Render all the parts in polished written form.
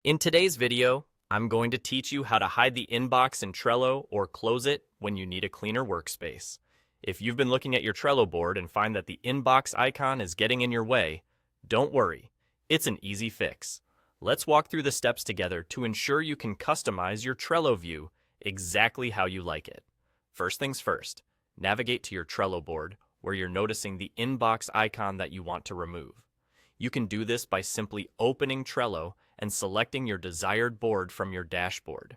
In today's video, I'm going to teach you how to hide the inbox in Trello or close it when you need a cleaner workspace. If you've been looking at your Trello board and find that the inbox icon is getting in your way, don't worry, it's an easy fix. Let's walk through the steps together to ensure you can customize your Trello view exactly how you like it. First things first, navigate to your Trello board where you're noticing the inbox icon that you want to remove. You can do this by simply opening Trello and selecting your desired board from your dashboard.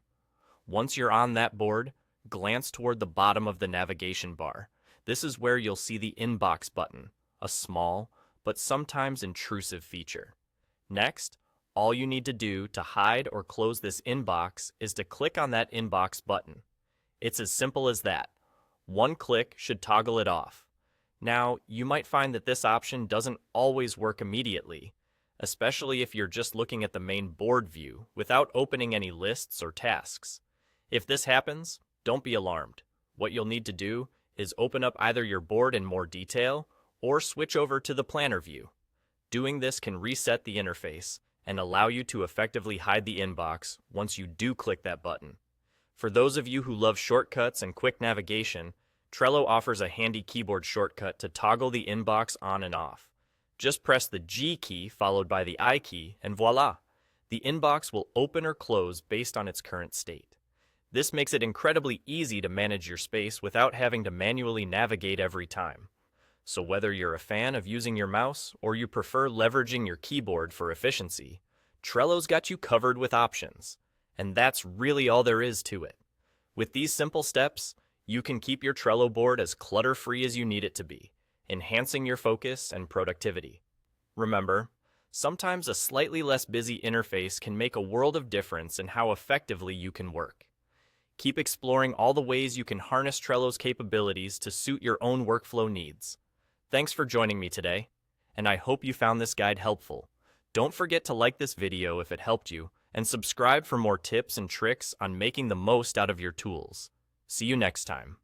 Once you're on that board, glance toward the bottom of the navigation bar. This is where you'll see the Inbox button, a small but sometimes intrusive feature. Next, all you need to do to hide or close this inbox is to click on that Inbox button. It's as simple as that. One click should toggle it off. Now, you might find that this option doesn't always work immediately, especially if you're just looking at the main board view without opening any lists or tasks. If this happens, don't be alarmed. What you'll need to do is open up either your board in more detail or switch over to the planner view. Doing this can reset the interface and allow you to effectively hide the inbox once you do click that button. For those of you who love shortcuts and quick navigation, Trello offers a handy keyboard shortcut to toggle the inbox on and off. Just press the G key followed by the I key, and voila! The inbox will open or close based on its current state. This makes it incredibly easy to manage your space without having to manually navigate every time. So whether you're a fan of using your mouse or you prefer leveraging your keyboard for efficiency, Trello's got you covered with options. And that's really all there is to it. With these simple steps, you can keep your Trello board as clutter-free as you need it to be, enhancing your focus and productivity. Remember, sometimes a slightly less busy interface can make a world of difference in how effectively you can work. Keep exploring all the ways you can harness Trello's capabilities to suit your own workflow needs. Thanks for joining me today, and I hope you found this guide helpful. Don't forget to like this video if it helped you, and subscribe for more tips and tricks on making the most out of your tools. See you next time.